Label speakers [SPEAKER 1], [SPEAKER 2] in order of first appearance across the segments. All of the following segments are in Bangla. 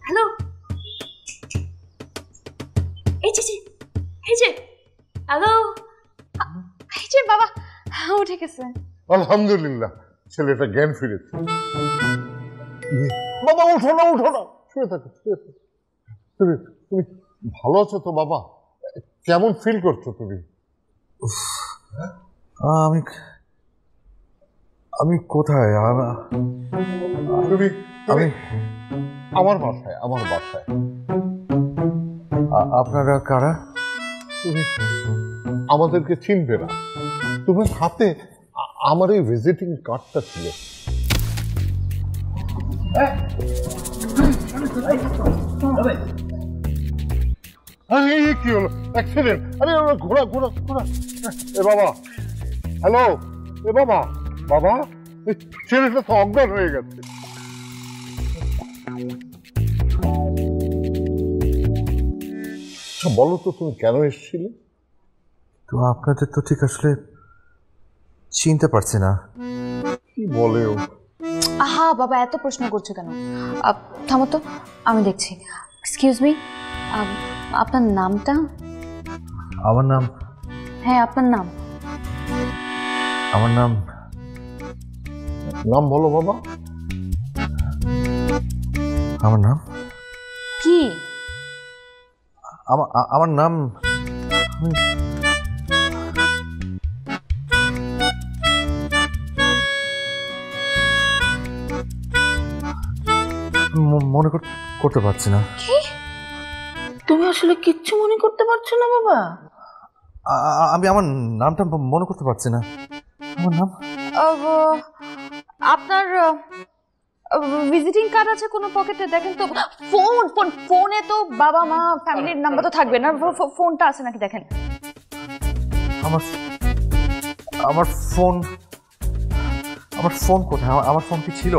[SPEAKER 1] হ্যালো, এই যে হ্যালো, এই যে বাবা উঠে গেছে।
[SPEAKER 2] আলহামদুলিল্লাহ, ছেলেটা জ্ঞান ফিরেছে। বাবা উঠো না, শুয়ে থাকো। তুমি তুমি ভালো আছো তো বাবা? কেমন ফিল করছো তুমি?
[SPEAKER 3] আমি আমি কোথায়?
[SPEAKER 2] তুমি আমি আমার বাসায়।
[SPEAKER 3] আপনারা কারা?
[SPEAKER 2] তুমি আমাদেরকে চিনবে না। তোমার হাতে আমার এই ভিজিটিং কার্ডটা ছিল। কি হলো? অ্যাক্সিডেন্ট? আরে ঘোড়া। এ বাবা, হ্যালো, এ বাবা, ছেলেটা তো অজ্ঞান হয়ে গেছে। বলো তো তুমি কেন এসেছিলে?
[SPEAKER 3] তো আপনাদের তো ঠিক আসলে চিনতে পারছি না।
[SPEAKER 2] কি বলে ও?
[SPEAKER 1] আহা বাবা, এত প্রশ্ন করছো কেন? থামো তো, আমি দেখছি। এক্সকিউজ মি, আপনার নামটা?
[SPEAKER 3] আমার নাম?
[SPEAKER 1] হ্যাঁ, আপনার নাম।
[SPEAKER 3] আমার নাম
[SPEAKER 2] বলো বাবা।
[SPEAKER 3] আমার নাম
[SPEAKER 1] কি?
[SPEAKER 3] আমার নাম মনে করতে পারছি না।
[SPEAKER 4] কি? তুমি আসলে কিচ্ছু মনে করতে পারছো না বাবা?
[SPEAKER 3] আমি আমার নামটা মনে করতে পারছি না। আমার নাম?
[SPEAKER 1] আপনার ভিজিটিং কার্ড আছে কোনো পকেটে? দেখেন তো। ফোনে তো বাবা মা ফ্যামিলির নাম্বার তো থাকবে না। ফোনটা আছে নাকি দেখেন।
[SPEAKER 3] আমার ফোন কোথায়? আমার ফোন কি ছিল?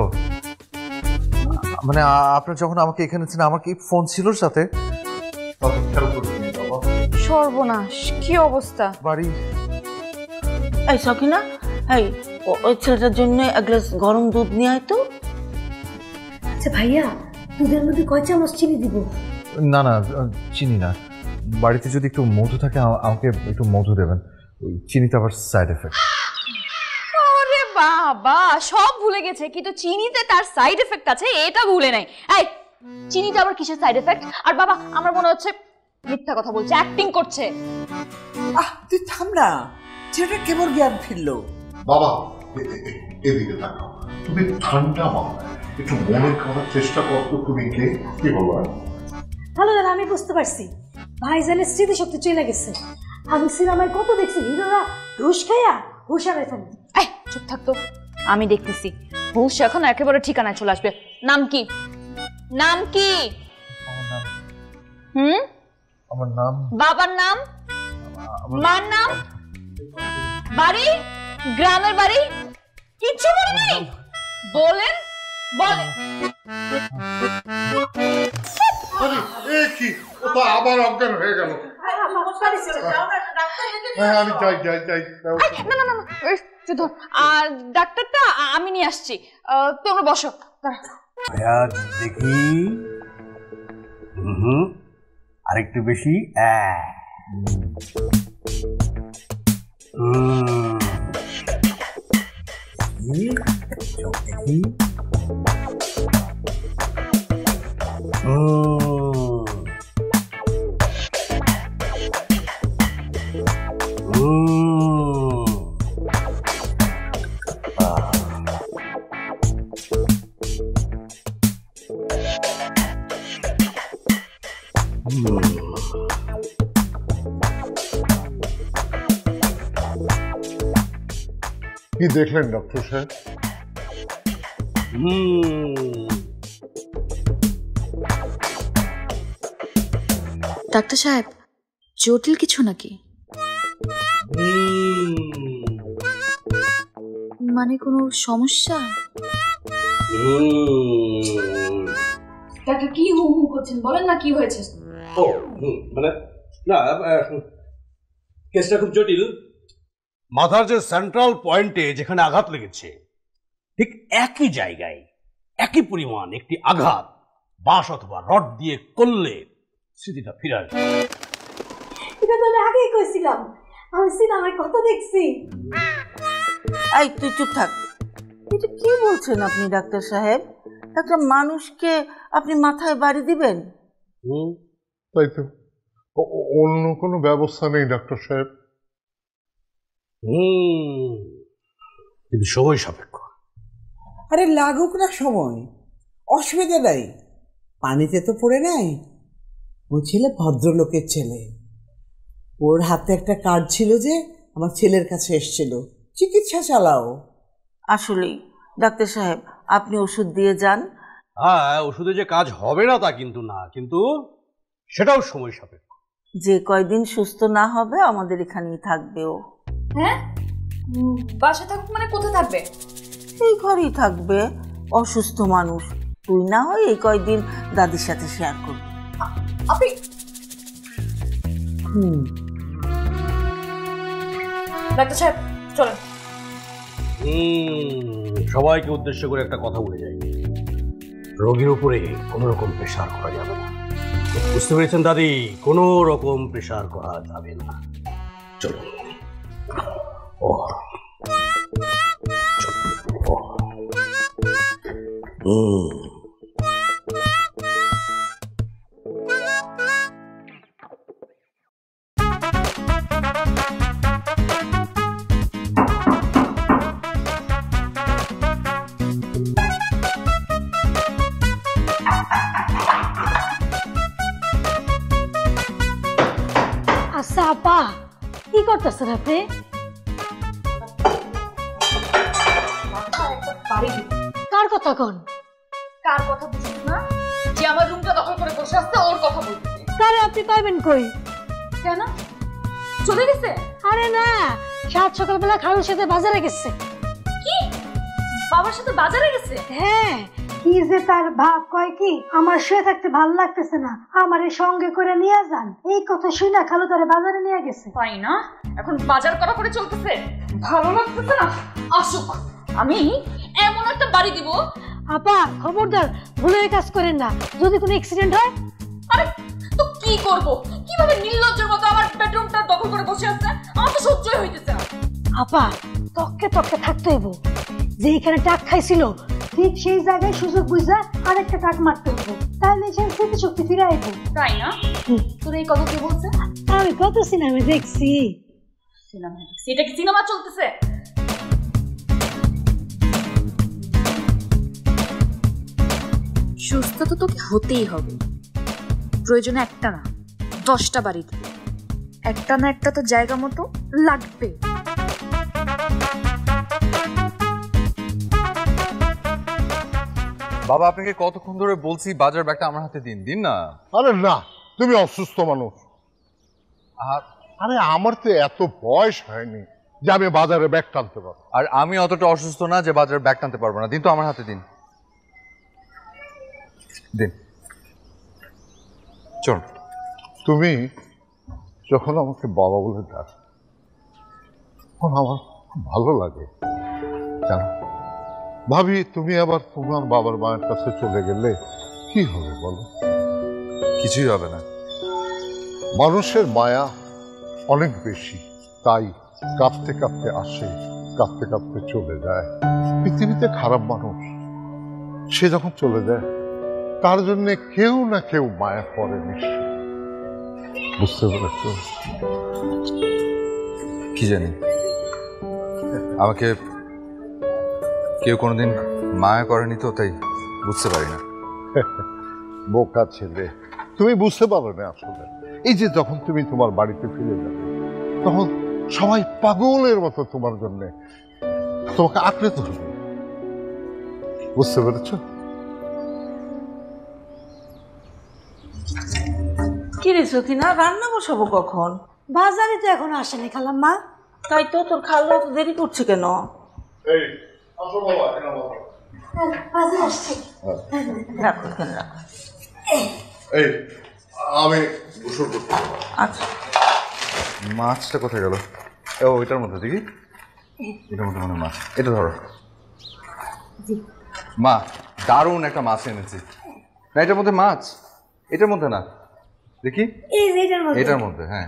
[SPEAKER 3] মানে আপনার যখন আমাকে এখানে ছিলেন, আমার কি ফোন ছিল সাথে?
[SPEAKER 1] সর্বনাশ, কি অবস্থা।
[SPEAKER 3] বাড়ি।
[SPEAKER 4] এই সখিনা, ওই ছেলেটার জন্য এক গ্লাস গরম দুধ নিয়ে আয় তো।
[SPEAKER 5] আচ্ছা ভাইয়া, দুধের মধ্যে কয় চামচ চিনি দিব?
[SPEAKER 3] না চিনি না। বাড়িতে যদি একটু মধু থাকে আমাকে একটু মধু দেবেন। চিনিতে আবার সাইড এফেক্ট।
[SPEAKER 1] আরে বাবা, সব ভুলে গেছে, কিন্তু চিনিতে তার সাইড এফেক্ট আছে এটা ভুলে নাই। এই চিনিতে আবার কিসের সাইড এফেক্ট? আর বাবা, আমার মনে হচ্ছে মিথ্যা কথা বলছে, অ্যাক্টিং করছে।
[SPEAKER 4] তুই থাম না, ছেলেটা কেমন জ্ঞান ফিরলো।
[SPEAKER 2] বাবা এদিকে তাকাও। তুমি ঠান্ডা মাথায় একটু মনে করার চেষ্টা করতো। তুমি কি বলো?
[SPEAKER 5] ভালো দাদা, আমি বুঝতে পারছি ভাইজানের স্মৃতিশক্তি চলে গেছে। আমি সিনেমায় কত দেখছি, হিরোরা ঘুষ খাইয়া হুশ হারায় ফেলে।
[SPEAKER 1] চুপ থাকতো, আমি দেখতেছি। হুশ এখন একেবারে ঠিকানায় চলে আসবে। নাম কি?
[SPEAKER 3] আমার নাম?
[SPEAKER 1] বাবার নাম? মার নাম? বাড়ি? গ্রামের বাড়ি? কিচ্ছু মনে নেই? বলেন।
[SPEAKER 2] কি ও তো আবার অজ্ঞান হয়ে গেল। আমি যাই।
[SPEAKER 1] না, আর ডাক্তারটা আমি নিয়ে আসছি, তোমরা বসো।
[SPEAKER 6] দেখি আরেকটু বেশি। দেখি
[SPEAKER 2] কি দেখলেন ডক্টর সাহেব?
[SPEAKER 1] ডাক্তার সাহেব, জটিল কিছু নাকি? মানে কোনো সমস্যা?
[SPEAKER 5] ডাক্তার কি হু করছেন, বলেন না কি হয়েছে?
[SPEAKER 6] মানে না, কেসটা খুব জটিল। মাথার যে সেন্ট্রাল পয়েন্টে যেখানে আঘাত লেগেছে, ঠিক একই জায়গায় একই পরিমাণ একটি আঘাত বাঁশ অথবা রড দিয়ে করলে স্মৃতিটা ফিরে আসবে।
[SPEAKER 5] এটা তো আমি আগেই কইছিলাম, আমি সিনেমায় কত দেখছি।
[SPEAKER 4] এই তুই চুপ থাক। এটা কি বলছেন আপনি ডাক্তার সাহেব? একটা মানুষকে আপনি মাথায় বাড়ি দিবেন?
[SPEAKER 2] তাই তো, অন্য কোনো ব্যবস্থা নেই ডাক্তার সাহেব?
[SPEAKER 6] কিন্তু সময় সাপেক্ষ।
[SPEAKER 7] আরে লাগুক না সময়, অসুবিধা নাই। পানিতে তো পড়ে নাই। ও ছেলে ভদ্রলোকের ছেলে, ওর হাতে একটা কার্ড ছিল যে আমার ছেলের কাছে এসেছিল, চিকিৎসা চালাও।
[SPEAKER 4] আসলেই ডাক্তার সাহেব, আপনি ওষুধ দিয়ে যান।
[SPEAKER 6] হ্যাঁ, ওষুধে যে কাজ হবে না তা কিন্তু না, কিন্তু সেটাও সময় সাপেক্ষ।
[SPEAKER 4] যে কয়দিন সুস্থ না হবে আমাদের এখানেই থাকবে ও।
[SPEAKER 1] হ্যাঁ, বাসায় থাকুক মানে কোথায় থাকবে?
[SPEAKER 4] এই ঘরেই থাকবে। অসুস্থ মানুষ, তুই না হয় এই কয়দিন দাদির সাথে শেয়ার করবি।
[SPEAKER 1] আপনি ডাক্তার সাহেব চলেন।
[SPEAKER 6] সবাইকে উদ্দেশ্য করে একটা কথা বলে যাই, রোগীর উপরে কোনো রকম প্রেশার করা যাবে না। বুঝতে পেরেছেন দাদি? কোনো রকম প্রেশার করা যাবে না। চলো। ও
[SPEAKER 5] আচ্ছা আপা, কি করতেছেন আপনি? কার কথা কন?
[SPEAKER 1] কার কথা বুঝুন না, যে আমার রুমটা দখল করে বসে আসছে ওর কথা বলতেছে।
[SPEAKER 5] তারে আপনি পাইবেন কই?
[SPEAKER 1] কেন চলে গেছে?
[SPEAKER 5] আরে না, সাত সকালবেলা খালুর সাথে বাজারে গেছে।
[SPEAKER 1] কি বাবার সাথে বাজারে গেছে?
[SPEAKER 5] হ্যাঁ, কি যে তার ভাব কয় কি, আমার শুয়ে থাকতে ভালো লাগতেছে না, আমারে সঙ্গে করে নিয়ে যান। এই কথা শুনে খালু তারে বাজারে নিয়ে গেছে।
[SPEAKER 1] তাই না? এখন বাজার করা করে চলতেছে, ভালো লাগতেছে না। আসুক, আমি এমন একটা বাড়ি দিব।
[SPEAKER 5] আপা খবরদার, ভুলে কাজ করেন না, যদি কোনো অ্যাক্সিডেন্ট হয়।
[SPEAKER 1] আরে তো কি করব? কিভাবে নির্লজ্জের মতো আমার বেডরুমটা দখল করে বসে আছে? আমার তো সহ্যই হইতেছে না।
[SPEAKER 5] আপা তককে তককে থাকতে হইব, যেখানে টাক খাইছিল ঠিক সেই জায়গায় সুযোগ বুঝা আরেকটা টাক মারতে হইব, তাহলে সেই স্মৃতিশক্তি ফিরে আইব।
[SPEAKER 1] তাই না? তোর এই কথা কে বলছে?
[SPEAKER 5] আমি কত সিনেমা দেখছি।
[SPEAKER 1] সিনেমা দেখছি? এটা কি সিনেমা চলতেছে? সুস্থ তো তোকে হতেই হবে, প্রয়োজনে একটা না 10টা বাড়ি দিবে, একটা না একটা তো জায়গা মতো লাগবে।
[SPEAKER 3] বাবা, আপনাকে কতক্ষণ ধরে বলছি বাজার ব্যাগটা আমার হাতে দিন, দিন না।
[SPEAKER 2] আরে না, তুমি অসুস্থ মানুষ। আরে আমার তো এত বয়স হয়নি যে আমি বাজারে ব্যাগ টানতে পারবো।
[SPEAKER 3] আর আমি অতটা অসুস্থ না যে বাজার ব্যাগ টানতে পারবো না। দিন তো আমার হাতে, দিন দিন। চল।
[SPEAKER 2] তুমি যখন আমাকে বাবা বলে ডাক, তখন আমার খুব ভালো লাগে জানো। ভাবি তুমি আবার তোমার বাবার মায়ের কাছে চলে গেলে কি হবে বলো?
[SPEAKER 3] কিছুই হবে না।
[SPEAKER 2] মানুষের মায়া অনেক বেশি, তাই কাঁপতে কাঁপতে আসে, কাঁপতে কাঁপতে চলে যায়। পৃথিবীতে খারাপ মানুষ, সে যখন চলে যায় তার জন্য কেউ না কেউ মায়া করে নিশ্চয়। বুঝতে পেরেছ?
[SPEAKER 3] কি জানি, আমাকে কেউ কোনোদিন মায়া করেনি তো, তাই বুঝতে পারি না।
[SPEAKER 2] বোকা ছেলে, তুমি বুঝতে পারো না আসলে। এই যে যখন তুমি তোমার বাড়িতে ফিরে যাবে, তখন সবাই পাগলের মতো তোমার জন্য তোমাকে আঁকড়ে ধরবে। বুঝতে পেরেছ?
[SPEAKER 4] কি রে সখিনা, রান্না বসাবো কখন?
[SPEAKER 5] বাজারে তো এখন আসেনি খালাম্মা।
[SPEAKER 4] তাই তো, তোর খালু এত দেরি করছে কেন?
[SPEAKER 5] বাজারে আসছি।
[SPEAKER 4] রাখো এখানে, রাখো।
[SPEAKER 2] এই আমি গোসল করতে।
[SPEAKER 4] আচ্ছা,
[SPEAKER 3] মাছটা কোথায় গেল? ও, ওইটার মধ্যে দেখি, এটার মধ্যে মনে মাছ। এটা ধরো মা, দারুণ একটা মাছ এনেছি। না এটার মধ্যে মাছ, এটার মধ্যে না, দেখি
[SPEAKER 5] এই যে এটার মধ্যে।
[SPEAKER 3] এটার মধ্যে, হ্যাঁ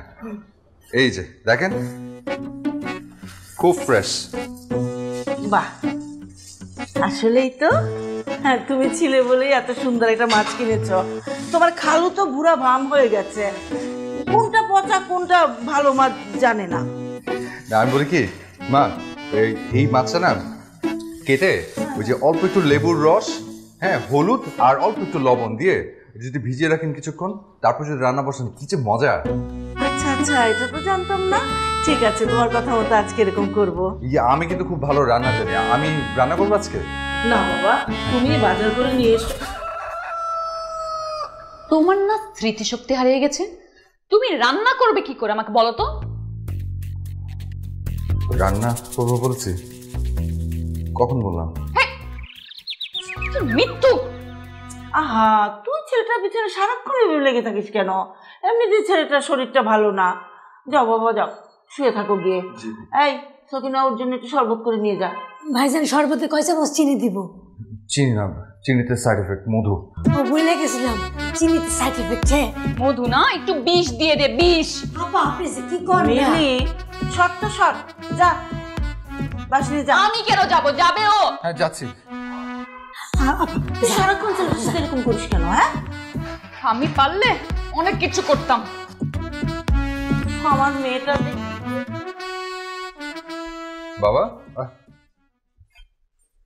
[SPEAKER 3] এই যে দেখেন খুব ফ্রেশ।
[SPEAKER 4] বাহ, আসলেই তো, হ্যাঁ তুমি ছিলে বলেই এত সুন্দর একটা মাছ কিনেছ। তোমার খালু তো বুড়া ভাম হয়ে গেছে, কোনটা পচা কোনটা ভালো মাছ জানে না।
[SPEAKER 3] আমি বলি কি মা, এই মাছটা না কেটে ওই যে অল্প একটু লেবুর রস, হ্যাঁ হলুদ আর অল্প একটু লবণ দিয়ে যদি ভিজিয়ে রাখেন কিছুক্ষণ, তারপর যদি রান্না বসান কি যে মজা।
[SPEAKER 4] আচ্ছা আচ্ছা, এটা তো জানতাম না। ঠিক আছে, তোমার কথা মতো আজকে এরকম করবো।
[SPEAKER 3] আমি কিন্তু খুব ভালো রান্না জানি, আমি রান্না করবো আজকে।
[SPEAKER 4] না বাবা, তুমি বাজার করে নিয়ে এসো।
[SPEAKER 1] তোমার না স্মৃতিশক্তি হারিয়ে গেছে? তুমি রান্না করবে কি করে আমাকে বলো তো?
[SPEAKER 3] রান্না করবো বলছি, কখন বললাম?
[SPEAKER 1] মৃত্যু!
[SPEAKER 4] আহা, তুই ছেলেটার পিছনে সারাক্ষণ লেগে থাকিস কেন? এমনিতে ছেলেটার শরীরটা ভালো না। যাও বাবা যাও, শুয়ে থাকো গিয়ে। এই সকিনা, ওর জন্য একটু শরবত করে নিয়ে যা।
[SPEAKER 5] ভাইজান শরবতে কয় চামচ চিনি দিব?
[SPEAKER 3] চিনি না, চিনিতে সাইড এফেক্ট, মধু।
[SPEAKER 5] ও ভুলে গেছিলাম, চিনিতে সাইড এফেক্ট।
[SPEAKER 1] মধু না, একটু বিষ দিয়ে দে, বিষ।
[SPEAKER 5] আপা আপনি যে কি করেন?
[SPEAKER 4] মিলি, শর্ট তো শর্ট, যা বাস নিয়ে যা।
[SPEAKER 1] আমি কেন যাবো? যাবে ও।
[SPEAKER 3] হ্যাঁ যাচ্ছি।
[SPEAKER 4] তুই সারাক্ষণ ছেলেটার সাথে এরকম করিস কেন? হ্যাঁ,
[SPEAKER 1] আমি পারলে অনেক কিছু করতাম।
[SPEAKER 4] আমার মেয়েটা
[SPEAKER 3] বাবা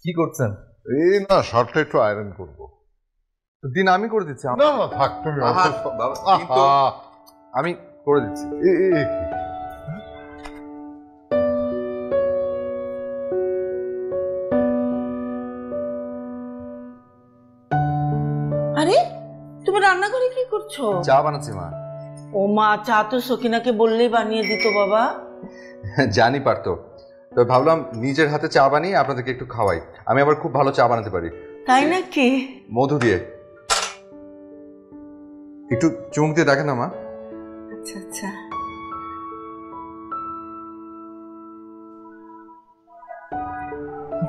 [SPEAKER 3] কি করছেন?
[SPEAKER 2] এই না, শার্টটা একটু আয়রন করবো।
[SPEAKER 3] দিন আমি করে দিচ্ছি।
[SPEAKER 2] না না থাক তুমি।
[SPEAKER 3] বাবা, কিন্তু আমি করে দিচ্ছি।
[SPEAKER 4] আরে তুমি রান্না করে কি করছো?
[SPEAKER 3] চা বানাচ্ছি মা।
[SPEAKER 4] ও মা, চা তো সকিনাকে বললেই বানিয়ে দিত বাবা।
[SPEAKER 3] জানি পারতো, তবে ভাবলাম নিজের হাতে চা বানিয়ে আপনাদেরকে একটু খাওয়াই। আমি আবার খুব ভালো চা বানাতে পারি।
[SPEAKER 4] তাই নাকি?
[SPEAKER 3] মধু দিয়ে। একটু চুমুক দিয়ে দেখেন না মা।
[SPEAKER 4] আচ্ছা আচ্ছা,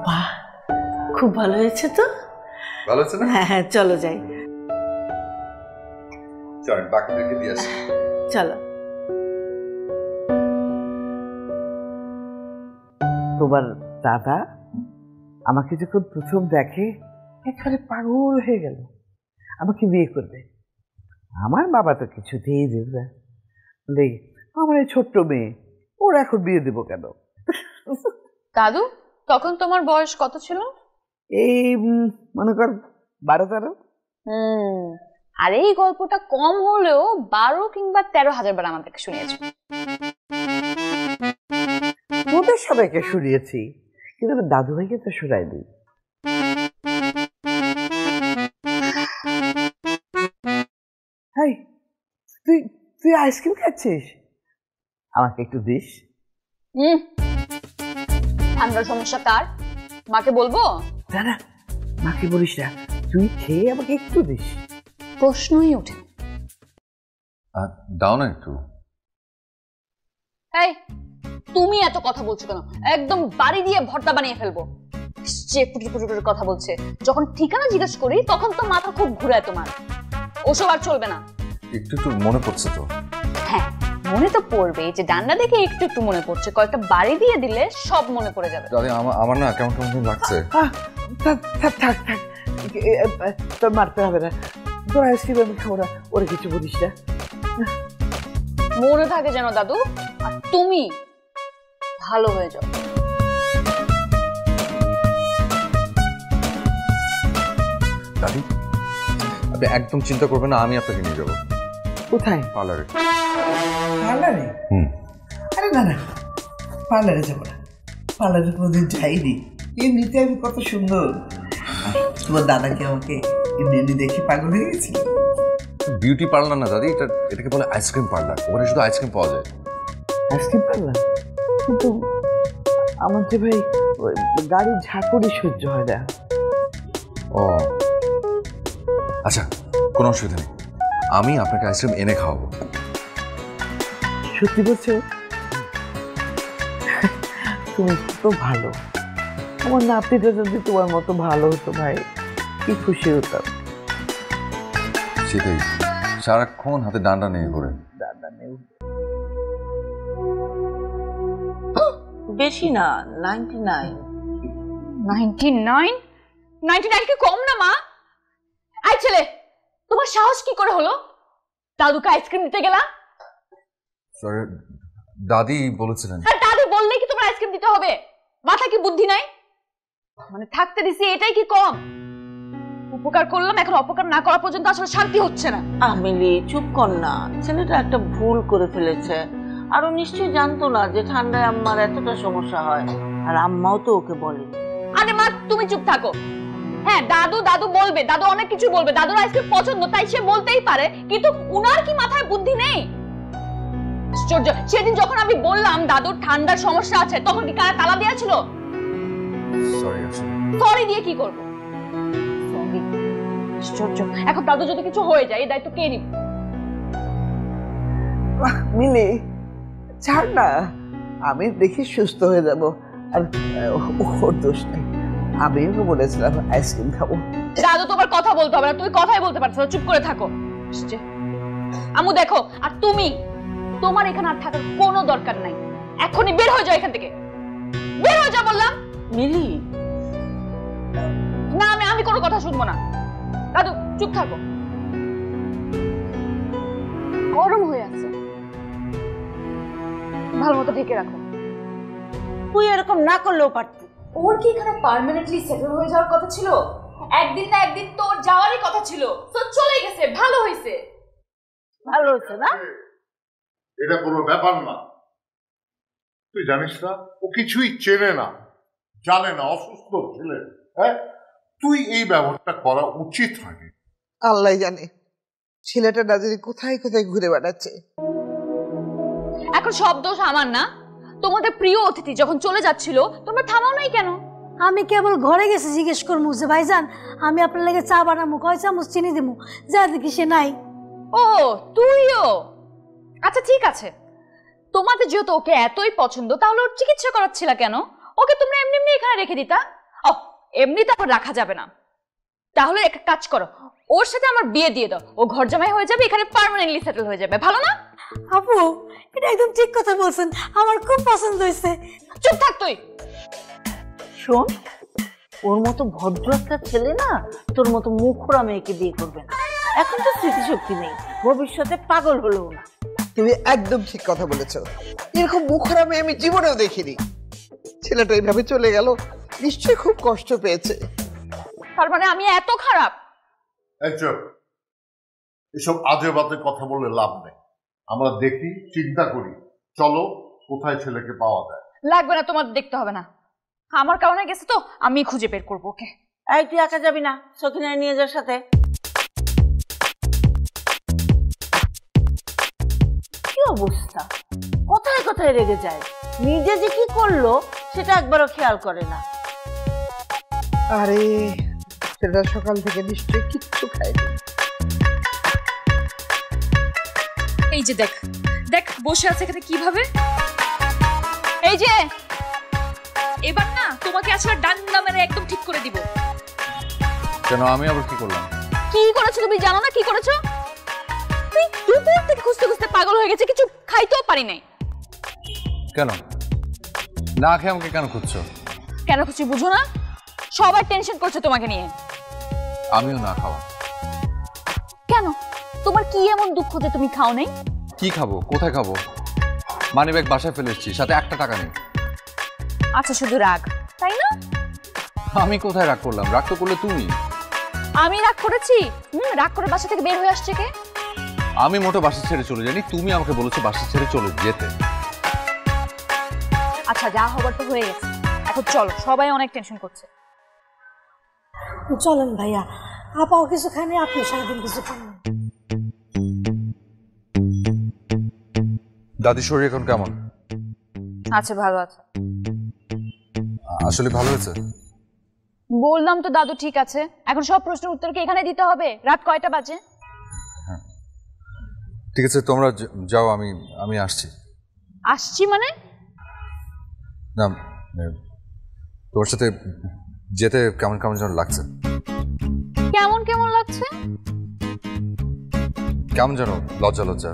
[SPEAKER 4] বাহ, খুব ভালো হয়েছে তো।
[SPEAKER 3] ভালো হচ্ছে না?
[SPEAKER 4] হ্যাঁ হ্যাঁ, চলো যাই।
[SPEAKER 3] চলেন বাকিদেরকে দিয়ে আসি।
[SPEAKER 4] চলো।
[SPEAKER 7] তোমার দাদা আমাকে যখন প্রথম দেখে একেবারে পাগল হয়ে গেল, আমাকে বিয়ে করবে। আমার বাবা তো কিছুতেই দেবে না, দেখি আমার এই ছোট্ট মেয়ে, ওর এখন বিয়ে দেবো কেন?
[SPEAKER 1] দাদু, তখন তোমার বয়স কত ছিল?
[SPEAKER 7] এই মনে কর 12-13।
[SPEAKER 1] আর এই গল্পটা কম হলেও 12 কিংবা 13,000 বার আমাদেরকে শুনিয়েছো।
[SPEAKER 7] তোদের সবাইকে শুনিয়েছি, কিন্তু আমার দাদু ভাইকে তো শোনায়নি। তুই তুই আইসক্রিম খাচ্ছিস? আমাকে একটু দিস।
[SPEAKER 1] ঠান্ডার সমস্যা কার? মাকে বলবো?
[SPEAKER 7] না না, মাকে বলিস না, তুই খেয়ে আমাকে একটু দিস।
[SPEAKER 1] প্রশ্নই ওঠে।
[SPEAKER 3] দাও না একটু।
[SPEAKER 1] এই তুমি এত কথা বলছো কেন? একদম বাড়ি দিয়ে ভর্তা বানিয়ে ফেলবো। যে পুটুর কথা বলছে, যখন ঠিকানা জিজ্ঞেস করি তখন তো মাথা খুব ঘুরায় তোমার। ওসব আর চলবে না।
[SPEAKER 3] একটু একটু মনে পড়ছে তো।
[SPEAKER 1] হ্যাঁ মনে তো পড়বে, যে ডান্ডা দেখে একটু একটু মনে পড়ছে, কয়েকটা বাড়ি দিয়ে দিলে সব মনে পড়ে যাবে।
[SPEAKER 3] দাদি আমার না কেমন কেমন লাগছে।
[SPEAKER 7] থাক থাক থাক, তোর মারতে হবে না, তোর আইসক্রিম আমি খাবো না, ওরা কিছু বলিস না।
[SPEAKER 1] মনে থাকে যেন দাদু, আর তুমি ভালো হয়ে যাও।
[SPEAKER 3] দাদি আপনি একদম চিন্তা করবেন না, আমি আপনাকে নিয়ে যাবো।
[SPEAKER 7] কোথায়?
[SPEAKER 3] পার্লারে।
[SPEAKER 7] পার্লারে? আরে না না, পার্লারে যাবো না, পার্লারে কোনোদিন যাইনি। এমনিতে আমি কত সুন্দর। তোমার দাদাকে আমাকে এমনি দেখে পাগল হয়ে গেছিল।
[SPEAKER 3] বিউটি পার্লার না দাদি, এটাকে বলে আইসক্রিম পার্লার। ওখানে শুধু আইসক্রিম পাওয়া যায়।
[SPEAKER 7] Ice cream parlour? কিন্তু আমার যে ভাই গাড়ির ঝাঁকুনি সহ্য হয় না।
[SPEAKER 3] ও আচ্ছা, কোনো অসুবিধা নেই, আমি আপনাকে আইসক্রিম এনে খাওয়াবো।
[SPEAKER 7] সত্যি বলছো? তুমি তো ভালো। আমার নাতিটা যদি তোমার মতো ভালো হতো ভাই, কি খুশি হতাম।
[SPEAKER 3] সেটাই, সারাক্ষণ হাতে ডান্ডা নিয়ে ঘোরে।
[SPEAKER 4] বেশি না, 99।
[SPEAKER 1] 99? 99 কি কম না মা? আই ছেলে, তোমার সাহস কি করে হলো দাদুকে আইসক্রিম দিতে গেলা?
[SPEAKER 3] সরি, দাদি বলেছিলেন।
[SPEAKER 1] আর দাদু বললেই কি তোমার আইসক্রিম দিতে হবে? মাথা কি বুদ্ধি নাই? মানে থাকতে দিছি এটাই কি কম? উপকার করলাম, এখন অপকার না করা পর্যন্ত আসলে শান্তি হচ্ছে না।
[SPEAKER 4] মিলি চুপ কর না, ছেলেটা একটা ভুল করে ফেলেছে। আর ও নিশ্চয়ই জানতো না যে ঠান্ডায় আম্মার এতটা সমস্যা হয়, আর আম্মাও তো ওকে বলে।
[SPEAKER 1] আরে মা তুমি চুপ থাকো। হ্যাঁ দাদু দাদু বলবে, দাদু অনেক কিছু বলবে, দাদুর আইসক্রিম পছন্দ তাই সে বলতেই পারে, কিন্তু উনার কি মাথায় বুদ্ধি নেই? আশ্চর্য, সেদিন যখন আমি বললাম দাদুর ঠান্ডার সমস্যা আছে তখন কি কারা তালা দেয়া ছিল?
[SPEAKER 3] সরি,
[SPEAKER 1] সরি দিয়ে কি করব? সরি। আশ্চর্য, এখন দাদু যদি কিছু হয়ে যায় এই দায়িত্ব কে নিবে?
[SPEAKER 7] মিলি ছাড় না, আমি দেখি সুস্থ হয়ে যাব। আর ওর দোষ নেই, আমিও তো বলেছিলাম আইসক্রিম খাবো।
[SPEAKER 1] দাদু তোমার কথা বলতে হবে না, তুমি কথাই বলতে পারছো না, চুপ করে থাকো। আম্মু দেখো, আর তুমি, তোমার এখানে আর থাকার কোনো দরকার নাই, এখনই বের হয়ে যাও এখান থেকে, বের হয়ে যাও বললাম।
[SPEAKER 4] মিলি
[SPEAKER 1] না, আমি কোনো কথা শুনবো না। দাদু চুপ থাকো, গরম হয়ে আছে, ভালো মতো ঢেকে রাখো।
[SPEAKER 4] তুই এরকম না করলেও পারতি।
[SPEAKER 1] ওর কি এখানে পার্মানেন্টলি সেটেল হয়ে যাওয়ার কথা ছিল? একদিন না একদিন তো ওর যাওয়ারই কথা ছিল, তো চলে গেছে, ভালো হয়েছে।
[SPEAKER 4] ভালো হয়েছে না?
[SPEAKER 2] এটা কোনো ব্যাপার না। তুই জানিস না ও কিছুই চেনে না, জানে না, অসুস্থ ছেলে। হ্যাঁ, তুই এই ব্যবহারটা করা উচিত হয়নি।
[SPEAKER 7] আল্লাহ জানে ছেলেটা না জানি কোথায় কোথায় ঘুরে বেড়াচ্ছে।
[SPEAKER 1] এখন সব দোষ আমার না? তোমাদের প্রিয় অতিথি যখন চলে যাচ্ছিল তোমরা থামাও নাই কেন?
[SPEAKER 5] আমি কেবল ঘরে গেছি জিজ্ঞেস করবো যে ভাইজান আমি আপনার লাগে চা বানাবো, কয় চামচ চিনি দিবো, যা দেখি সে নাই।
[SPEAKER 1] ও তুইও? আচ্ছা ঠিক আছে, তোমাদের যেহেতু ওকে এতই পছন্দ তাহলে ওর চিকিৎসা করাচ্ছিল কেন? ওকে তোমরা এমনি এমনি এখানে রেখে দিতা। ও এমনি তারপর রাখা যাবে না, তাহলে একটা কাজ করো, ওর সাথে আমার বিয়ে দিয়ে দাও, ও ঘর জামাই হয়ে যাবে, এখানে পার্মানেন্টলি সেটেল হয়ে যাবে, ভালো না?
[SPEAKER 5] আপু এটা একদম ঠিক কথা বলছেন, আমার খুব পছন্দ হয়েছে।
[SPEAKER 1] চুপ থাক তুই।
[SPEAKER 4] শোন, ওর মতো ভদ্র একটা ছেলে না তোর মতো মুখরা মেয়েকে বিয়ে করবে না। এখন তো স্মৃতিশক্তি নেই, ভবিষ্যতে পাগল হলেও না।
[SPEAKER 7] তুমি একদম ঠিক কথা বলেছ, এরকম মুখরা মেয়ে আমি জীবনেও দেখিনি। ছেলেটা এইভাবে চলে গেল, নিশ্চয়ই খুব কষ্ট পেয়েছে।
[SPEAKER 1] তার মানে আমি এত খারাপ?
[SPEAKER 2] এসব আজে বাজে কথা বলে লাভ নেই। আমরা দেখি, চিন্তা করি, চলো কোথায় ছেলেকে পাওয়া যায়।
[SPEAKER 1] লাগবে না, তোমার দেখতে হবে না, আমার কারণে গেছে তো আমি খুঁজে বের করবো ওকে।
[SPEAKER 4] এই তুই একা যাবি না, সখিনায় নিয়ে যাওয়ার সাথে। কি অবস্থা, কোথায় কোথায় রেগে যায়, নিজে যে কি করলো সেটা একবারও খেয়াল করে না।
[SPEAKER 7] আরে ছেলেটা সকাল থেকে নিশ্চয়ই কিচ্ছু খায়নি।
[SPEAKER 1] এই যে দেখ দেখ বসে আছে এখানে কিভাবে। এই যে এবার না তোমাকে আসলে ডান্ডা মেরে একদম ঠিক করে দিব।
[SPEAKER 3] কেন, আমি আবার কি করলাম?
[SPEAKER 1] কি করেছো তুমি জানো না? কি করেছো তুই? দুপুর থেকে খুঁজতে খুঁজতে পাগল হয়ে গেছে, কিছু খাইতেও পারি নাই।
[SPEAKER 3] কেন না খেয়ে আমাকে কেন খুঁজছো?
[SPEAKER 1] কেন খুঁজছি বুঝো না? সবাই টেনশন করছে তোমাকে নিয়ে।
[SPEAKER 3] আমিও না খাওয়া।
[SPEAKER 1] কেন, তোমার কি এমন দুঃখ যে তুমি খাও নাই?
[SPEAKER 3] কি খাবো, কোথায় খাবো? মানি ব্যাগ বাসায় ফেলে এসেছি, সাথে একটা টাকা নেই।
[SPEAKER 1] আচ্ছা শুধু রাগ, তাই না?
[SPEAKER 3] আমি কোথায় রাগ করলাম? রাগ তো করলে তুমি।
[SPEAKER 1] আমি রাগ করেছি? রাগ করে বাসা থেকে বের হয়ে আসছে কে?
[SPEAKER 3] আমি মোটো বাসা ছেড়ে চলে যাইনি, তুমি আমাকে বলেছো বাসা ছেড়ে চলে যেতে।
[SPEAKER 1] আচ্ছা যা হবার তো হয়ে গেছে, এখন চলো, সবাই অনেক টেনশন করছে।
[SPEAKER 5] চলেন ভাইয়া, আপাও কিছু খানি, আপনি সারাদিন কিছু খান।
[SPEAKER 3] দাদির শরীর এখন কেমন?
[SPEAKER 1] আচ্ছা ভালো আছে।
[SPEAKER 3] আসলে ভালো হয়েছে?
[SPEAKER 1] বললাম তো দাদু ঠিক আছে, এখন সব প্রশ্নের উত্তর কি এখানে দিতে হবে? রাত কয়টা বাজে?
[SPEAKER 3] ঠিক আছে, তোমরা যাও, আমি আসছি।
[SPEAKER 1] আসছি মানে?
[SPEAKER 3] না তোমার সাথে যেতে কেমন কেমন যেন লাগছে।
[SPEAKER 1] কেমন কেমন লাগছে?
[SPEAKER 3] কেমন জানো লজ্জা লজ্জা।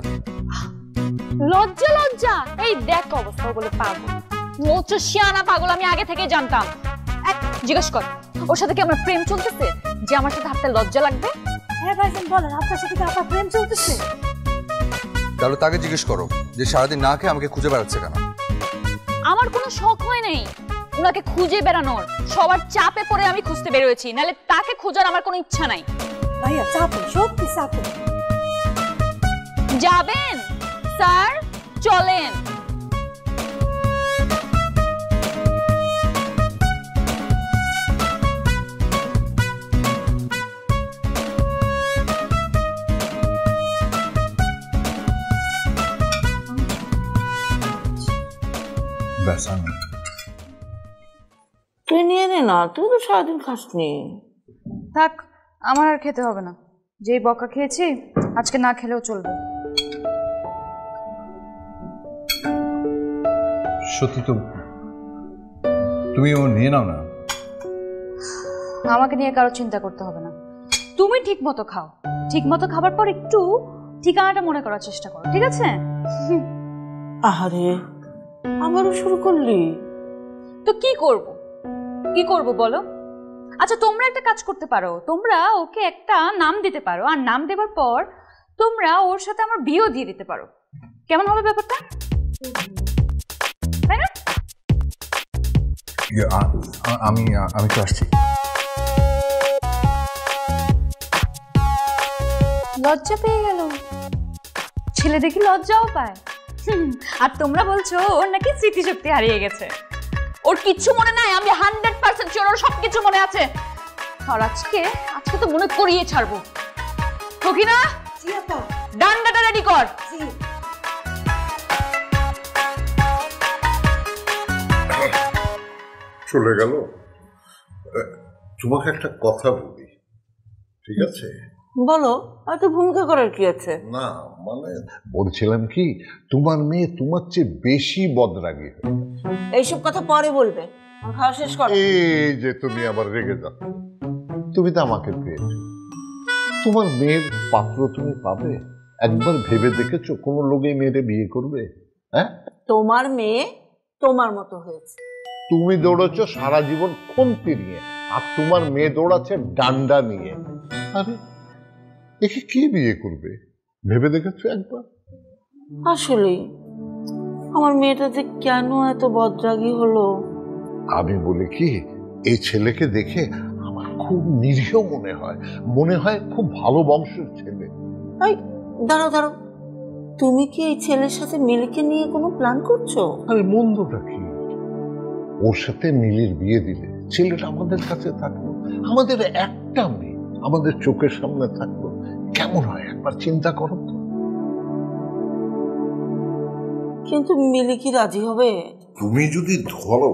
[SPEAKER 1] লজ্জা লজ্জা, এই দেখ অবস্থা বলে পাগল। ও হচ্ছে শিয়ানা পাগল, আমি আগে থেকে জানতাম। জিজ্ঞেস কর ওর সাথে কি আমার প্রেম চলতেছে যে আমার সাথে হাঁটতে লজ্জা লাগবে?
[SPEAKER 5] হ্যাঁ ভাইজান বলেন, আপনার সাথে কি আপনার প্রেম চলতেছে?
[SPEAKER 3] তাহলে তাকে জিজ্ঞেস করো যে সারাদিন না খেয়ে আমাকে খুঁজে বেড়াচ্ছে কেন।
[SPEAKER 1] আমার কোনো শখ হয় নাই ওনাকে খুঁজে বেড়ানোর, সবার চাপে পড়ে আমি খুঁজতে বেরোয়েছি, নাহলে তাকে খোঁজার আমার কোনো ইচ্ছা নাই।
[SPEAKER 5] ভাইয়া চাপে, সত্যি চাপে।
[SPEAKER 1] যাবেন স্যার, চলেন।
[SPEAKER 4] তুই নিয়ে নে না, তুই তো সারাদিন খাসনি।
[SPEAKER 1] থাক, আমার আর খেতে হবে না, যেই বকা খেয়েছি আজকে না খেলেও চলবে।
[SPEAKER 3] সত্যি তো তুমি ও নিয়ে নাও না।
[SPEAKER 1] আমাকে নিয়ে কারো চিন্তা করতে হবে না, তুমি ঠিক মতো খাও। ঠিক মতো খাবার পর একটু ঠিকানাটা মনে করার চেষ্টা করো, ঠিক আছে?
[SPEAKER 4] আহারে, আবারও শুরু করলি?
[SPEAKER 1] তো কি করব, কি করব বলো? আচ্ছা তোমরা একটা কাজ করতে পারো, তোমরা ওকে একটা নাম দিতে পারো, আর নাম দেওয়ার পর তোমরা ওর সাথে আমার বিয়েও দিয়ে দিতে পারো। কেমন হবে ব্যাপারটা, তাই না?
[SPEAKER 3] আমি তো আসছি।
[SPEAKER 1] লজ্জা পেয়ে গেল, ছেলে দেখি লজ্জাও পায়। আর তোমরা বলছো ওর নাকি স্মৃতিশক্তি হারিয়ে গেছে, ওর কিচ্ছু মনে নাই। আমি 100% শিওর ওর সবকিছু মনে আছে। আর আজকে তো মনে করিয়ে ছাড়বো। ফকিনা,
[SPEAKER 5] জি আপা।
[SPEAKER 1] ডান্ডাটা রেডি কর।
[SPEAKER 5] জি।
[SPEAKER 2] চলে গেল। তোমাকে একটা কথা বলি, ঠিক আছে?
[SPEAKER 4] বলো, এত ভূমিকা করার কি আছে?
[SPEAKER 2] না মানে বলছিলাম কি, তোমার মেয়ে তোমার চেয়ে বেশি বদরাগী।
[SPEAKER 4] এইসব কথা পরে বলবে, খাওয়া শেষ করো।
[SPEAKER 2] এই যে তুমি আবার রেগে যাও, তুমি তো আমাকে পেয়েছো, তোমার মেয়ের পাত্র তুমি পাবে? একবার ভেবে দেখেছো কোনো লোকে মেয়েরে বিয়ে করবে? হ্যাঁ,
[SPEAKER 4] তোমার মেয়ে তোমার মতো হয়েছে।
[SPEAKER 2] তুমি দৌড়াচ্ছ সারা জীবন খুন্তি নিয়ে, আর তোমার মেয়ে দৌড়াচ্ছে ডান্ডা নিয়ে। আরে একে কে বিয়ে করবে ভেবে দেখেছো একবার?
[SPEAKER 4] আসলেই আমার মেয়েটা যে কেন এত বদরাগী হলো।
[SPEAKER 2] আমি বলি কি, এই ছেলেকে দেখে আমার খুব নিরীহ মনে হয় খুব ভালো বংশের ছেলে।
[SPEAKER 4] এই দাঁড়াও দাঁড়াও, তুমি কি এই ছেলের সাথে মিলিকে নিয়ে কোনো প্ল্যান করছো?
[SPEAKER 2] আরে মন্দটা কি, ওর সাথে মিলির বিয়ে দিলে ছেলেটা আমাদের কাছে থাকলো, আমাদের একটা মেয়ে আমাদের চোখের সামনে থাকলো, কেমন হয় একবার চিন্তা করো তো।
[SPEAKER 4] কিন্তু মিলি কি রাজি হবে?
[SPEAKER 2] তুমি যদি ধরো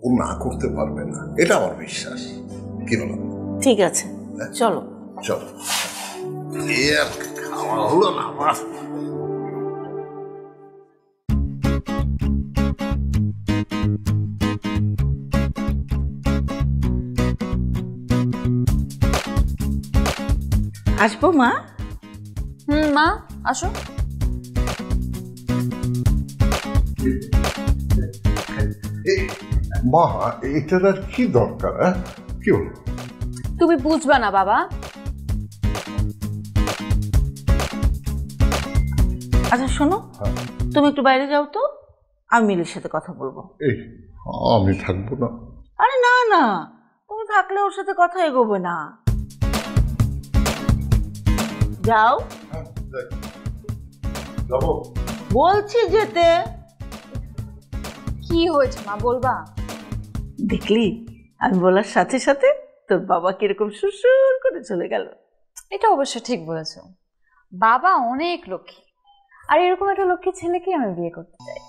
[SPEAKER 2] ও না করতে পারবে না, এটা আমার বিশ্বাস। কি বলো?
[SPEAKER 4] ঠিক আছে, চলো
[SPEAKER 2] চলো। খাওয়া হলো না আমার।
[SPEAKER 4] আসবো মা?
[SPEAKER 1] মা আসো।
[SPEAKER 2] মা, এটার আর কি দরকার? কি হলো?
[SPEAKER 1] তুমি বুঝবা না বাবা।
[SPEAKER 4] আচ্ছা শোনো, তুমি একটু বাইরে যাও তো, আমি মিলির সাথে কথা বলবো।
[SPEAKER 2] এই আমি থাকবো না।
[SPEAKER 4] আরে না না, তুমি থাকলে ওর সাথে কথা এগোবে না। যাও।
[SPEAKER 2] যাবো
[SPEAKER 4] বলছি যেতে।
[SPEAKER 1] কি হয়েছে মা, বলবা?
[SPEAKER 4] দেখলি আমি বলার সাথে সাথে তোর বাবা কিরকম সুসুর করে চলে গেল।
[SPEAKER 1] এটা অবশ্য ঠিক বলেছো, বাবা অনেক লক্ষ্মী, আর এরকম একটা লক্ষ্মী ছেলেকে আমি বিয়ে করতে চাই।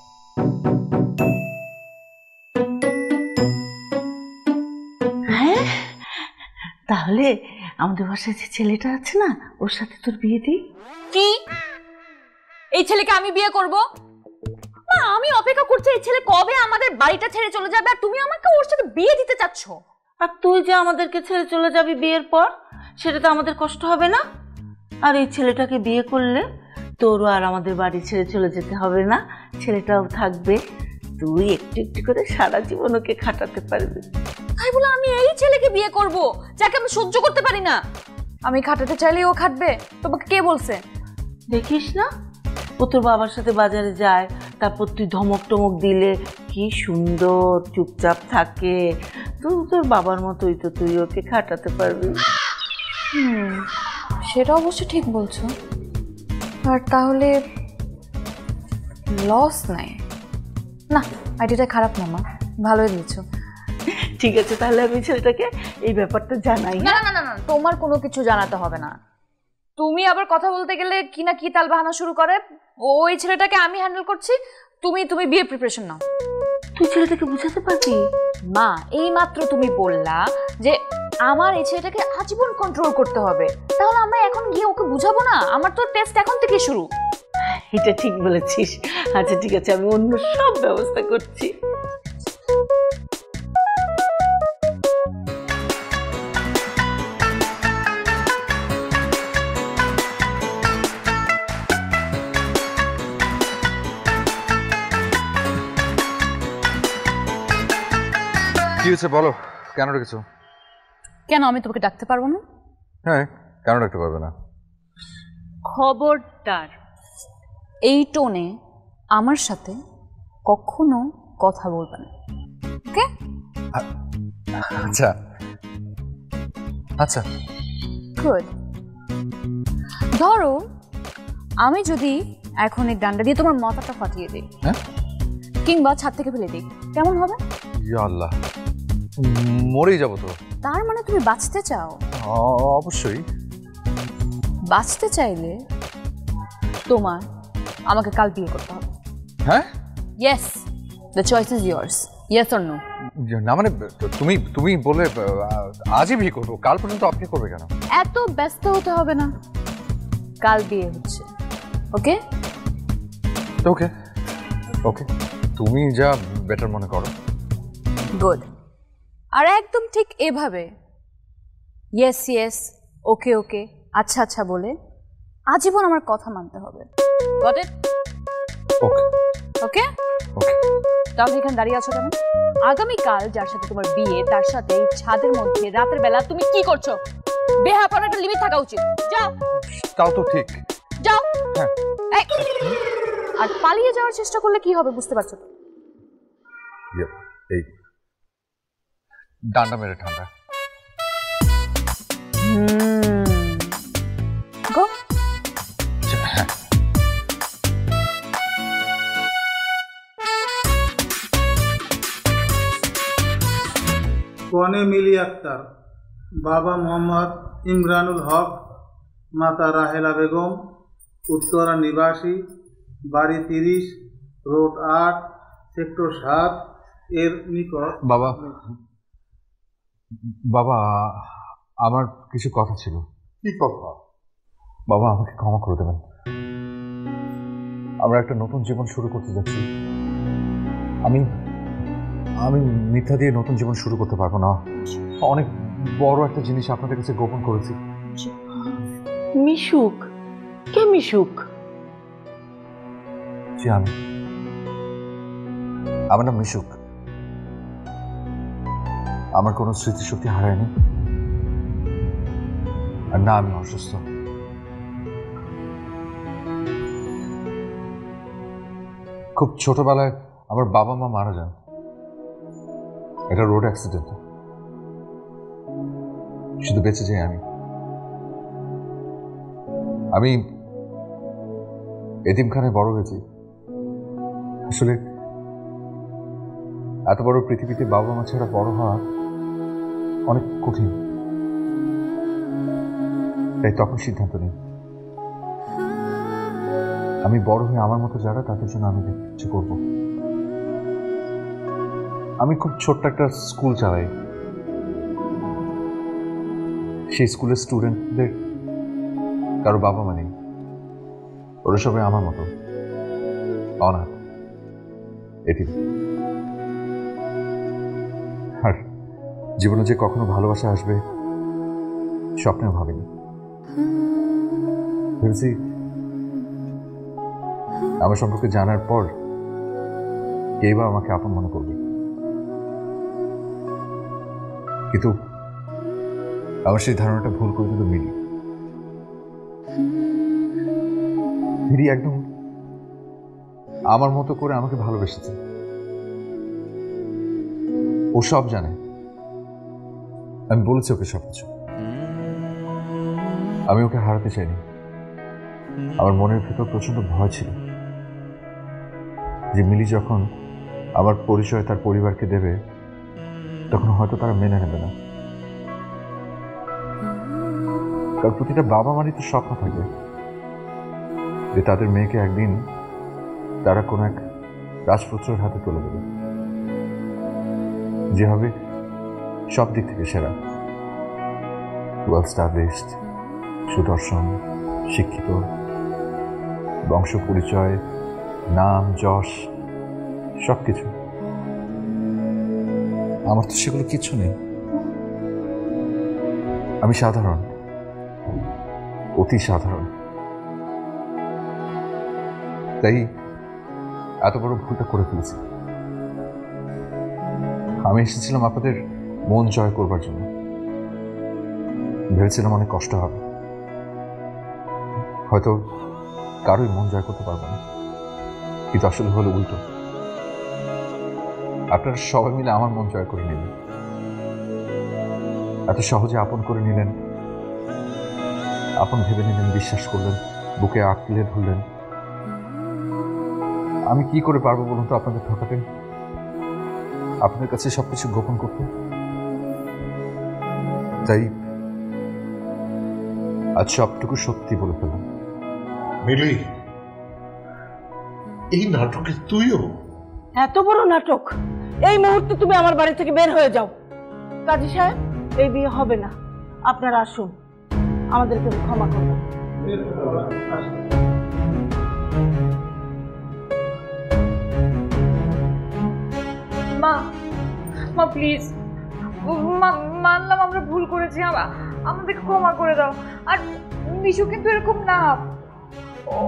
[SPEAKER 4] হ্যাঁ, তাহলে আমাদের বাসায় যে ছেলেটা আছে না, ওর সাথে তোর বিয়ে দিই।
[SPEAKER 1] কি, এই ছেলেকে আমি বিয়ে করব? না, আমি অপেক্ষা করছি এই ছেলে কবে আমাদের বাড়িটা ছেড়ে চলে যাবে, আর তুমি আমাকে ওর সাথে বিয়ে দিতে চাচ্ছ?
[SPEAKER 4] আর তুই যে আমাদেরকে ছেড়ে চলে যাবি বিয়ের পর, সেটা তো আমাদের কষ্ট হবে না? আর এই ছেলেটাকে বিয়ে করলে তোরও আর আমাদের বাড়ি ছেড়ে চলে যেতে হবে না, ছেলেটাও থাকবে, তুই একটু একটু করে সারা জীবন ওকে খাটাতে পারবি।
[SPEAKER 1] তাই বলে আমি এই ছেলেকে বিয়ে করব যাকে আমি সহ্য করতে পারি না? আমি খাটাতে চাইলে ও খাটবে? তোমাকে কে বলছে?
[SPEAKER 4] দেখিস না, ও তোর বাবার সাথে বাজারে যায়, তারপর তুই ধমক টমক দিলে কি সুন্দর চুপচাপ থাকে। তোর বাবার মতোই তো তুই ওকে খাটাতে পারবি।
[SPEAKER 1] সেটা অবশ্য ঠিক বলছো, আর তাহলে লস নাই। না, আইডিয়াটা খারাপ না মা, ভালোই দিয়েছো।
[SPEAKER 4] ঠিক আছে, তাহলে আমি ছেলেটাকে এই ব্যাপারটা জানাই।
[SPEAKER 1] না না না না, তোমার কোনো কিছু জানাতে হবে না। তুমি আবার কথা বলতে গেলে কি না কি তাল বাহানা শুরু করে। ওই ছেলেটাকে আমি হ্যান্ডেল করছি, তুমি বিয়ে প্রিপারেশন নাও।
[SPEAKER 4] তুই ছেলেটাকে বুঝাতে পারবি?
[SPEAKER 1] মা, এই মাত্র তুমি বললা যে আমার এই ছেলেটাকে আজীবন কন্ট্রোল করতে হবে, তাহলে আমরা এখন গিয়ে ওকে বুঝাবো না? আমার তো টেস্ট এখন থেকে শুরু।
[SPEAKER 4] এটা ঠিক বলেছিস। আচ্ছা ঠিক আছে, আমি অন্য সব ব্যবস্থা করছি।
[SPEAKER 3] কি হয়েছে বলো, কেন রেখেছো?
[SPEAKER 1] কেন আমি তোমাকে ডাকতে পারবো না?
[SPEAKER 3] হ্যাঁ, কেন রাখতে পারবে না?
[SPEAKER 1] খবরদার এই টোনে আমার সাথে কখনো কথা বলবে না, ওকে?
[SPEAKER 3] আচ্ছা আচ্ছা,
[SPEAKER 1] গুড। ধরো আমি যদি এখন এই ডান্ডা দিয়ে তোমার মাথাটা ফাটিয়ে দিই,
[SPEAKER 3] হ্যাঁ,
[SPEAKER 1] কিংবা ছাদ থেকে ফেলে দিই, কেমন হবে?
[SPEAKER 3] ইয়া আল্লাহ, মরেই যাবো তো।
[SPEAKER 1] তার মানে তুমি বাঁচতে চাও?
[SPEAKER 3] অবশ্যই।
[SPEAKER 1] বাঁচতে চাইলে তোমার আমাকে কাল বিয়ে করতে হবে।
[SPEAKER 3] হ্যাঁ,
[SPEAKER 1] yes, the choice is yours, yes or no?
[SPEAKER 3] না মানে তুমি বলে আজই বিয়ে করবো, কাল পর্যন্ত অপেক্ষা করবে কেন?
[SPEAKER 1] এত ব্যস্ত হতে হবে না, কাল বিয়ে হচ্ছে, ওকে?
[SPEAKER 3] ওকে ওকে, তুমি যা বেটার মনে করো।
[SPEAKER 1] গুড। আর একদম ঠিক এভাবে ইয়েস ইয়েস, ওকে ওকে, আচ্ছা আচ্ছা বলে আজীবন আমার কথা মানতে হবে। Got it?
[SPEAKER 3] Okay
[SPEAKER 1] okay
[SPEAKER 3] okay.
[SPEAKER 1] তাহলে এখানে দাঁড়িয়ে আছো কেন? আগামীকাল যার সাথে তোমার বিয়ে, তার সাথে এই ছাদের মধ্যে রাতের বেলা তুমি কি করছো? বেহাপনার একটা লিমিট থাকা উচিত। যাও।
[SPEAKER 3] তাও তো ঠিক।
[SPEAKER 1] যাও।
[SPEAKER 3] হ্যাঁ।
[SPEAKER 1] আর পালিয়ে যাওয়ার চেষ্টা করলে কি হবে বুঝতে পারছো তো?
[SPEAKER 3] এই ডান্ডা মেরে ঠান্ডা।
[SPEAKER 1] গো।
[SPEAKER 8] কনে মিলি আক্তার, বাবা মোহাম্মদ ইমরানুল হক, মাতা রাহেলা বেগম, উত্তরা নিবাসী, বাড়ি 30, রোড 8, সেক্টর 7 এর নিকট।
[SPEAKER 3] বাবা বাবা, আমার কিছু কথা ছিল।
[SPEAKER 2] কি কথা?
[SPEAKER 3] বাবা, আমাকে ক্ষমা করে দেবেন। আমরা একটা নতুন জীবন শুরু করতে যাচ্ছি। আমি আমি মিথ্যা দিয়ে নতুন জীবন শুরু করতে পারবো না। অনেক বড় একটা জিনিস আপনাদের কাছে গোপন করেছি।
[SPEAKER 4] মিশুক? কে মিশুক?
[SPEAKER 3] জি, আমার নাম মিশুক। আমার কোনো স্মৃতিশক্তি হারায়নি, আর না আমি অসুস্থ। খুব ছোটবেলায় আমার বাবা মা মারা যান, এটা রোড অ্যাক্সিডেন্ট। শুধু বেঁচে যাই আমি এতিমখানায় বড় হয়েছি। আসলে এত বড় পৃথিবীতে বাবা মা ছাড়া বড় হওয়া অনেক কঠিন, তাই তখন সিদ্ধান্ত নিই আমি বড় হয়ে আমার মতো যারা, তাদের জন্য আমি কিছু করব। আমি খুব ছোট্ট একটা স্কুল চালাই। সেই স্কুলের স্টুডেন্টদের কারো বাবা মা নেই, ওরা সবাই আমার মতো অনাথ, এতিম। আর জীবনে যে কখনো ভালোবাসা আসবে স্বপ্নেও ভাবিনি। ভেবেছি আমার সম্পর্কে জানার পর কেই বা আমাকে আপন মনে করবে, কিন্তু আমার সেই ধারণাটা ভুল করে দিল মিলি। মিলি একদম আমার মতো করে আমাকে ভালোবেসেছে। ও সব জানে, আমি বলেছি ওকে সবকিছু। আমি ওকে হারাতে চাইনি। আমার মনের ভেতর প্রচন্ড ভয় ছিল যে মিলি যখন আমার পরিচয় তার পরিবারকে দেবে তখন হয়তো তারা মেনে নেবে না। কারণ প্রতিটা বাবা মারই তো স্বপ্ন থাকে যে তাদের মেয়েকে একদিন তারা কোনো এক রাজপুত্রের হাতে তুলে দেবে, যে হবে সব দিক থেকে সেরা, ওয়েল স্টাবলিশড, সুদর্শন, শিক্ষিত, বংশ পরিচয়, নাম যশ সবকিছু। আমার তো সেগুলো কিছু নেই। আমি সাধারণ, অতি সাধারণ। তাই এত বড় ভুলটা করে ফেলেছি। আমি এসেছিলাম আপনাদের মন জয় করবার জন্য। ভেবেছিলাম অনেক কষ্ট হবে, হয়তো কারোই মন জয় করতে পারবো না, কিন্তু আসলে হলো উল্টো। আপনারা সবাই মিলে আমার মন জয় করে নিলেন, এত সহজে আপন করে নিলেন, আপন ভেবে নিলেন, বিশ্বাস করলেন, বুকে আঁকলে ধরলেন। আমি কি করে পারবো বলুন তো আপনাদের ঠকাতে, আপনাদের কাছে সবকিছু গোপন করতে? তাই আজ সবটুকু সত্যি বলে ফেললাম।
[SPEAKER 2] মিলি, এই নাটকে তুইও?
[SPEAKER 4] এত বড় নাটক! এই মুহূর্তে তুমি আমার বাড়ি থেকে বের হয়ে যাও। কাজী সাহেব, এই বিয়ে হবে না। আপনারা আসুন, আমাদেরকে ক্ষমা করুন।
[SPEAKER 1] মা, মা প্লিজ, মানলাম আমরা ভুল করেছি, আমাদেরকে ক্ষমা করে দাও। আর মিশু কিন্তু এরকম না,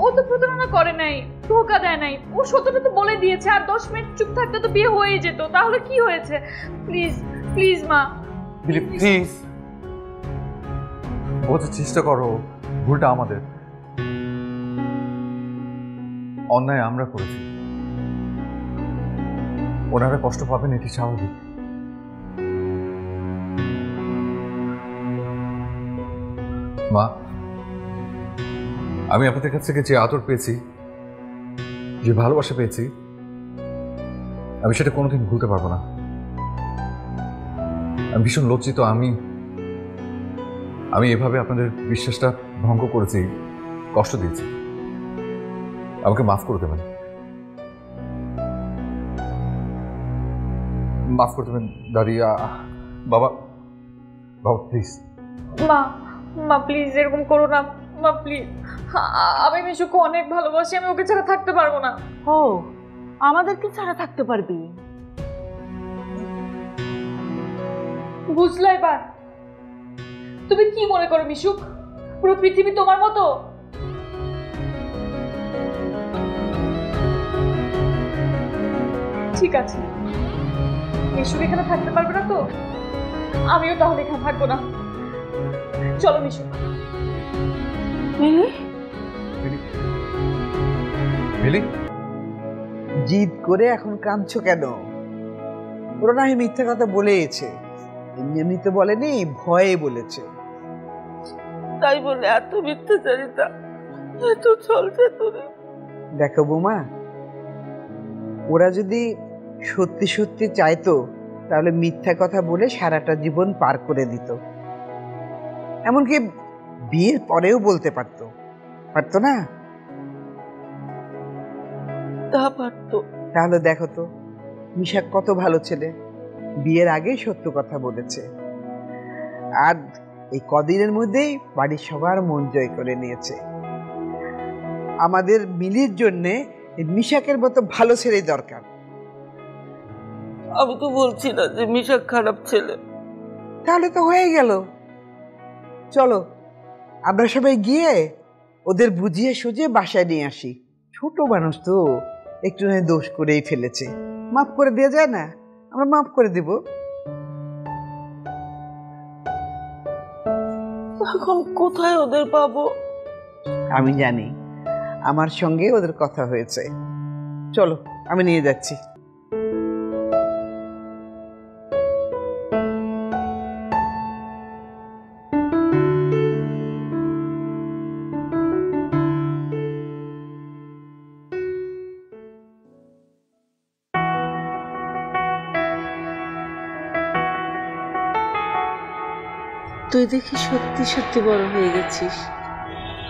[SPEAKER 1] ও তো প্রতারণা করে নাই, ধোকা দেয় নাই, ও সত্যটা তো বলে দিয়েছে। আর 10 মিনিট চুপ থাকতে তো বিয়ে হয়ে যেত, তাহলে কি হয়েছে? প্লিজ প্লিজ মা,
[SPEAKER 3] প্লিজ বোঝার চেষ্টা করো, ভুলটা আমাদের, অন্যায় আমরা করেছি। ওনারা কষ্ট পাবেন, এটি স্বাভাবিক। মা, আমি আপনাদের কাছ থেকে যে আদর পেয়েছি, যে ভালোবাসা পেয়েছি, আমি সেটা কোনোদিন ভুলতে পারবো না। আমি ভীষণ লজ্জিত। আমি এভাবে আপনাদের বিশ্বাসটা ভঙ্গ করেছি, কষ্ট দিয়েছি। আমাকে মাফ করে দেবেন, মাফ করে দেবেন দাদি। বাবা, বাবা প্লিজ।
[SPEAKER 1] মা প্লিজ এরকম করো না মা, প্লিজ। আমি মিশুকে অনেক ভালোবাসি, আমি ওকে ছাড়া থাকতে পারবো না।
[SPEAKER 4] ও, আমাদেরকে ছাড়া থাকতে পারবি?
[SPEAKER 1] বুঝলে এবার? তুমি কি মনে করো মিশুক পুরো পৃথিবী তোমার মতো? ঠিক আছে, মিশুক এখানে থাকতে পারবে না তো আমিও তাহলে এখানে থাকবো না। চলো মিশুক।
[SPEAKER 4] মিলি,
[SPEAKER 3] মিলি,
[SPEAKER 7] জিদ করে এখন কাঁদছো কেন? ওরা না মিথ্যা কথা বলেছে, এমনি তো বলেনি, ভয়ে বলেছে।
[SPEAKER 4] তাই বলে এত মিথ্যাচারিতা, এত চলছে তোরে?
[SPEAKER 7] দেখো বৌমা, ওরা যদি সত্যি সত্যি চাইতো তাহলে মিথ্যা কথা বলে সারাটা জীবন পার করে দিত। এমনকি বিয়ের পরেও বলতে পারতো, পারতো না?
[SPEAKER 4] তা পারতো।
[SPEAKER 7] তাহলে দেখো তো, মিশা কত ভালো ছেলে, বিয়ের আগেই সত্য কথা বলেছে। আর এই কদিনের মধ্যেই বাড়ির সবার মন জয় করে নিয়েছে। আমাদের মিলির জন্যে মিশাকের মতো ভালো ছেলেই দরকার।
[SPEAKER 4] আমি তো বলছি না যে মিশা খারাপ ছেলে।
[SPEAKER 7] তাহলে তো হয়ে গেল। চলো আমরা সবাই গিয়ে ওদের বুঝিয়ে সুঝিয়ে বাসায় নিয়ে আসি। ছোট মানুষ তো, একটু নয় দোষ করেই ফেলেছে, মাফ করে দেওয়া যায় না? আমরা মাফ করে দেব।
[SPEAKER 4] এখন কোথায় ওদের পাবো?
[SPEAKER 7] আমি জানি, আমার সঙ্গে ওদের কথা হয়েছে। চলো, আমি নিয়ে যাচ্ছি।
[SPEAKER 4] তুই দেখি সত্যি সত্যি বড় হয়ে গেছিস,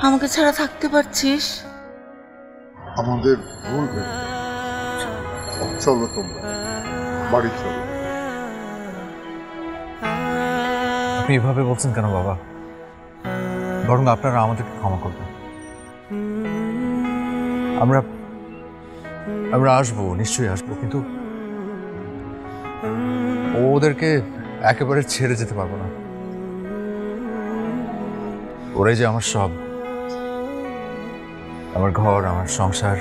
[SPEAKER 4] আমাকে ছাড়া থাকতে পারছিস।
[SPEAKER 2] আমাদের ভুল হয়ে গেছে। চলো তোমরা বাড়ি চলো।
[SPEAKER 3] আপনি এভাবে বলছেন কেন বাবা? বরং আপনারা আমাদেরকে ক্ষমা করবেন। আমরা আমরা আসবো, নিশ্চয়ই আসবো, কিন্তু ওদেরকে একেবারে ছেড়ে যেতে পারবো না। ওরাই যে আমার সব, আমার ঘর, আমার সংসার,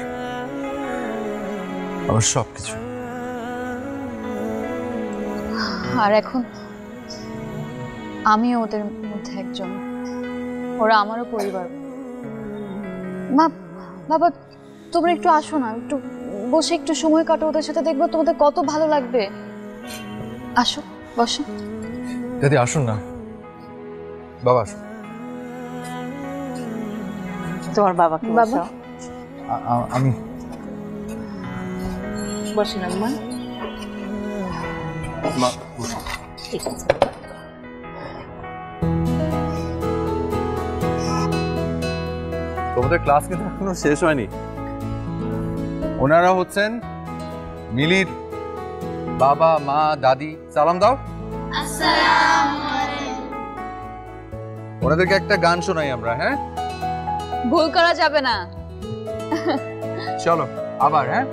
[SPEAKER 3] আমার সব কিছু।
[SPEAKER 1] আর এখন আমি ওদের মধ্যে একজন, ওরা আমারও পরিবার। মা, বাবা, তোমরা একটু আসো না, একটু বসে একটু সময় কাটো ওদের সাথে, দেখবো তোমাদের কত ভালো লাগবে। আসো, বসো।
[SPEAKER 3] দাদি আসুন না। বাবা আসুন।
[SPEAKER 4] তোমার বাবাকে
[SPEAKER 1] বাবা।
[SPEAKER 3] আমি
[SPEAKER 4] বসেন আম্মা।
[SPEAKER 3] মা,
[SPEAKER 4] ঠিক আছে।
[SPEAKER 3] তোমাদের ক্লাস কিন্তু এখনো শেষ হয়নি। ওনারা হচ্ছেন মিলির বাবা, মা, দাদি। সালাম দাও। ওনাদেরকে একটা গান শোনাই আমরা, হ্যাঁ?
[SPEAKER 1] ভুল করা যাবে না।
[SPEAKER 3] চলো আবার, হ্যাঁ?